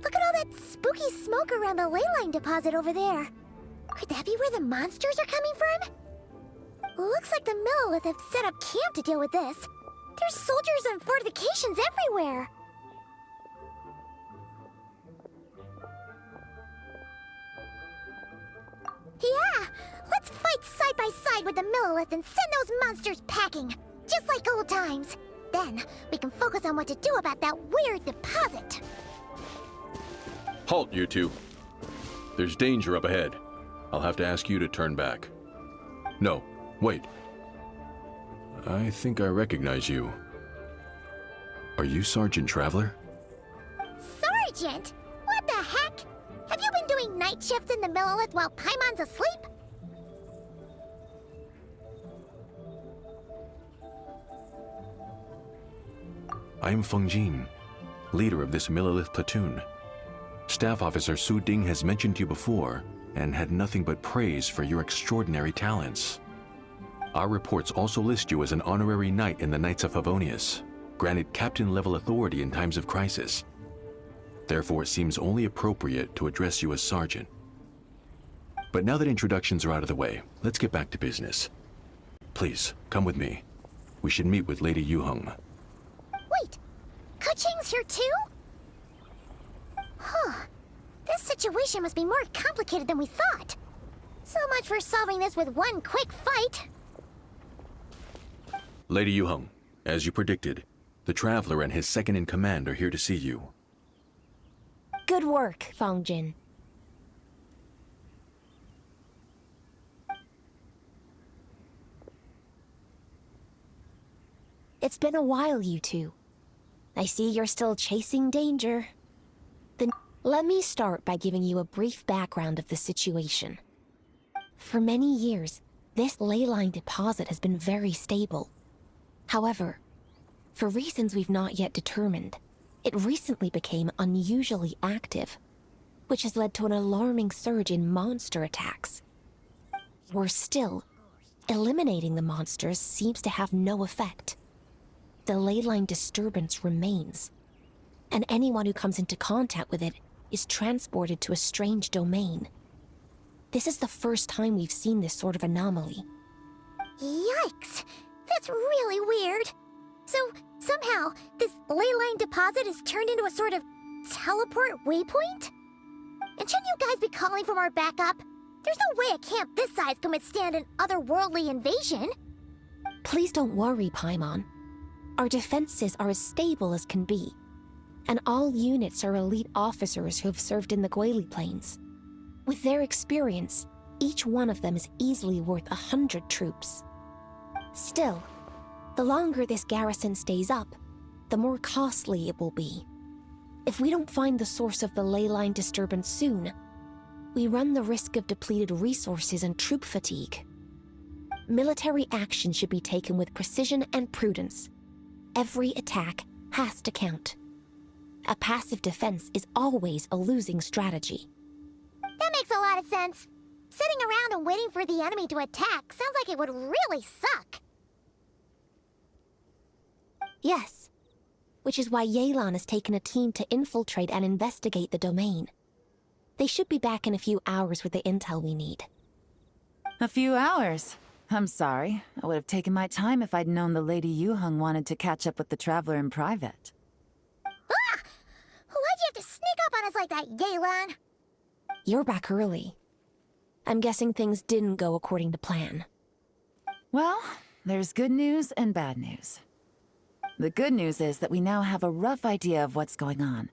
Look at all that spooky smoke around the ley line deposit over there. Could that be where the monsters are coming from? Looks like the Millelith have set up camp to deal with this. There's soldiers and fortifications everywhere. Yeah, let's fight side by side with the Millelith and send those monsters packing, just like old times. Then, we can focus on what to do about that weird deposit. Halt, you two. There's danger up ahead. I'll have to ask you to turn back. No, wait. I think I recognize you. Are you Sergeant Traveler? Sergeant? What the heck? Have you been doing night shifts in the Millelith while Paimon's asleep? I am Feng Jin, leader of this Millelith platoon. Staff Officer Su Ding has mentioned you before and had nothing but praise for your extraordinary talents. Our reports also list you as an honorary knight in the Knights of Favonius, granted captain-level authority in times of crisis. Therefore, it seems only appropriate to address you as Sergeant. But now that introductions are out of the way, let's get back to business. Please, come with me. We should meet with Lady Yuheng. Wait, Keqing's here too? Huh. This situation must be more complicated than we thought. So much for solving this with one quick fight. Lady Yuheng, as you predicted, the Traveler and his second-in-command are here to see you. Good work, Feng Jin. It's been a while, you two. I see you're still chasing danger. Then let me start by giving you a brief background of the situation. For many years, this ley line deposit has been very stable. However, for reasons we've not yet determined, it recently became unusually active, which has led to an alarming surge in monster attacks. Worse still, eliminating the monsters seems to have no effect. The ley line disturbance remains, and anyone who comes into contact with it is transported to a strange domain. This is the first time we've seen this sort of anomaly. Yikes! That's really weird. So, somehow, this ley line deposit is turned into a sort of teleport waypoint? And shouldn't you guys be calling for more backup? There's no way a camp this size can withstand an otherworldly invasion. Please don't worry, Paimon. Our defenses are as stable as can be, and all units are elite officers who have served in the Guili Plains. With their experience, each one of them is easily worth 100 troops. Still, the longer this garrison stays up, the more costly it will be. If we don't find the source of the ley line disturbance soon, we run the risk of depleted resources and troop fatigue. Military action should be taken with precision and prudence. Every attack has to count. A passive defense is always a losing strategy. That makes a lot of sense. Sitting around and waiting for the enemy to attack sounds like it would really suck. Yes, which is why Yelan has taken a team to infiltrate and investigate the domain. They should be back in a few hours with the intel we need. A few hours? I'm sorry. I would have taken my time if I'd known the Lady Yuheng wanted to catch up with the Traveler in private. Ah! Why'd you have to sneak up on us like that, Yelan? You're back early. I'm guessing things didn't go according to plan. Well, there's good news and bad news. The good news is that we now have a rough idea of what's going on.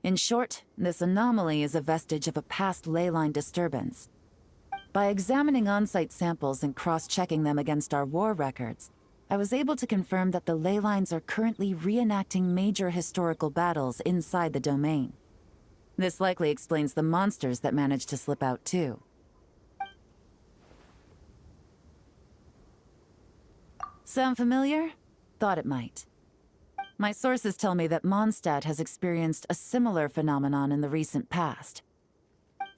In short, this anomaly is a vestige of a past ley line disturbance. By examining on-site samples and cross-checking them against our war records, I was able to confirm that the ley lines are currently reenacting major historical battles inside the domain. This likely explains the monsters that managed to slip out too. Sound familiar? Thought it might. My sources tell me that Mondstadt has experienced a similar phenomenon in the recent past.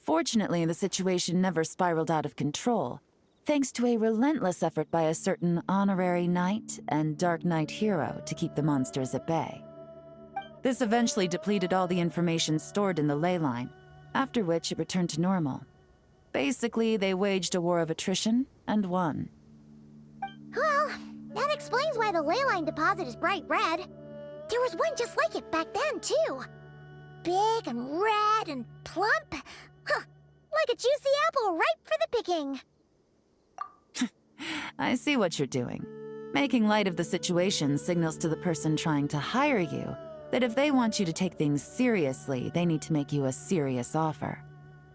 Fortunately, the situation never spiraled out of control, thanks to a relentless effort by a certain honorary knight and dark knight hero to keep the monsters at bay. This eventually depleted all the information stored in the ley line, after which it returned to normal. Basically, they waged a war of attrition and won. Well, that explains why the ley line deposit is bright red. There was one just like it back then, too. Big and red and plump. Huh, like a juicy apple ripe for the picking. I see what you're doing. Making light of the situation signals to the person trying to hire you that if they want you to take things seriously, they need to make you a serious offer.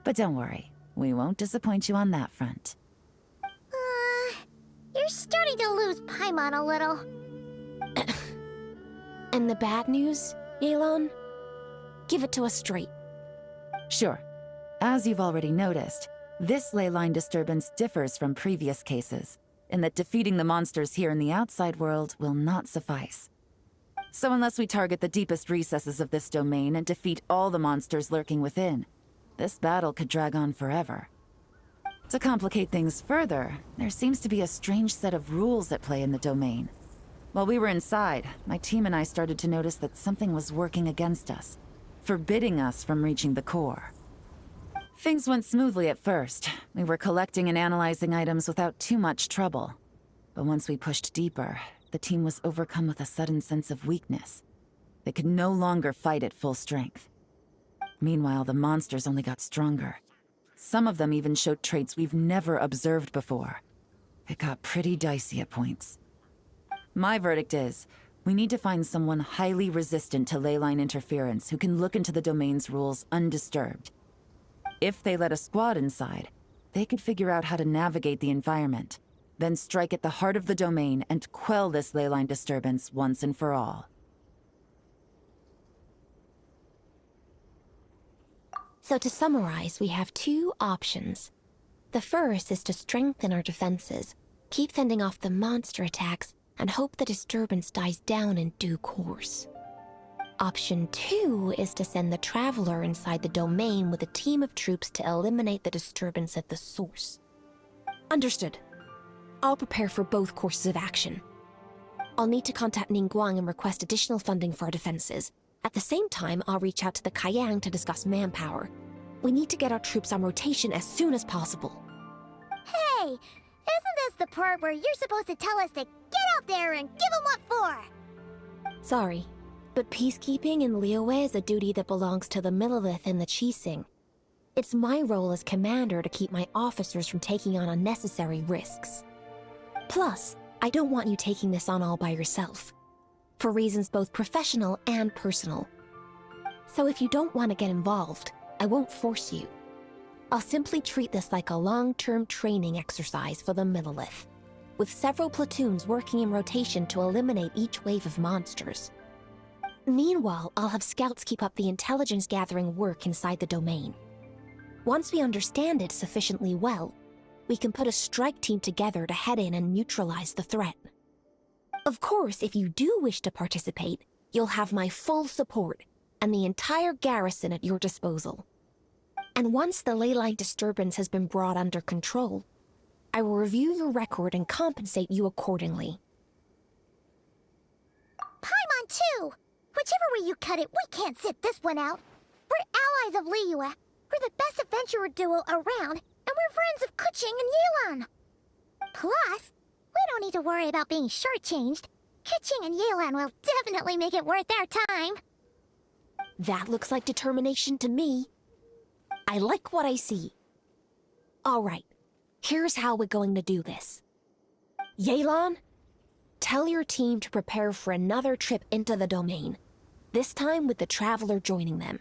But don't worry, we won't disappoint you on that front. You're starting to lose Paimon a little. And the bad news, Yelan? Give it to us straight. Sure. As you've already noticed, this ley line disturbance differs from previous cases, in that defeating the monsters here in the outside world will not suffice. So unless we target the deepest recesses of this domain and defeat all the monsters lurking within, this battle could drag on forever. To complicate things further, there seems to be a strange set of rules at play in the domain. While we were inside, my team and I started to notice that something was working against us, forbidding us from reaching the core. Things went smoothly at first. We were collecting and analyzing items without too much trouble. But once we pushed deeper, the team was overcome with a sudden sense of weakness. They could no longer fight at full strength. Meanwhile, the monsters only got stronger. Some of them even showed traits we've never observed before. It got pretty dicey at points. My verdict is, we need to find someone highly resistant to ley line interference who can look into the domain's rules undisturbed. If they let a squad inside, they could figure out how to navigate the environment, then strike at the heart of the domain and quell this ley line disturbance once and for all. So to summarize, we have two options. The first is to strengthen our defenses, keep fending off the monster attacks, and hope the disturbance dies down in due course. Option 2 is to send the Traveler inside the domain with a team of troops to eliminate the disturbance at the source. Understood. I'll prepare for both courses of action. I'll need to contact Ningguang and request additional funding for our defenses. At the same time, I'll reach out to the Kayang to discuss manpower. We need to get our troops on rotation as soon as possible. Hey, isn't this the part where you're supposed to tell us to get out there and give them what for? Sorry, but peacekeeping in Liyue is a duty that belongs to the Millelith and the Qixing. It's my role as commander to keep my officers from taking on unnecessary risks. Plus, I don't want you taking this on all by yourself, for reasons both professional and personal. So if you don't want to get involved, I won't force you. I'll simply treat this like a long-term training exercise for the Millelith, with several platoons working in rotation to eliminate each wave of monsters. Meanwhile, I'll have scouts keep up the intelligence-gathering work inside the domain. Once we understand it sufficiently well, we can put a strike team together to head in and neutralize the threat. Of course, if you do wish to participate, you'll have my full support and the entire garrison at your disposal. And once the ley line disturbance has been brought under control, I will review your record and compensate you accordingly. Paimon too! Whichever way you cut it, we can't sit this one out. We're allies of Liyue. We're the best adventurer duo around, and we're friends of Keqing and Yelan. Plus, we don't need to worry about being shortchanged. Keqing and Yelan will definitely make it worth their time. That looks like determination to me. I like what I see. All right, here's how we're going to do this. Yelan, tell your team to prepare for another trip into the domain, this time with the Traveler joining them.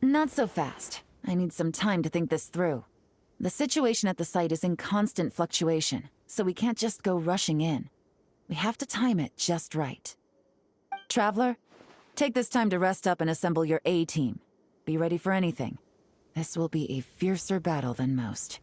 Not so fast. I need some time to think this through. The situation at the site is in constant fluctuation, so we can't just go rushing in. We have to time it just right. Traveler, take this time to rest up and assemble your A-team. Be ready for anything. This will be a fiercer battle than most.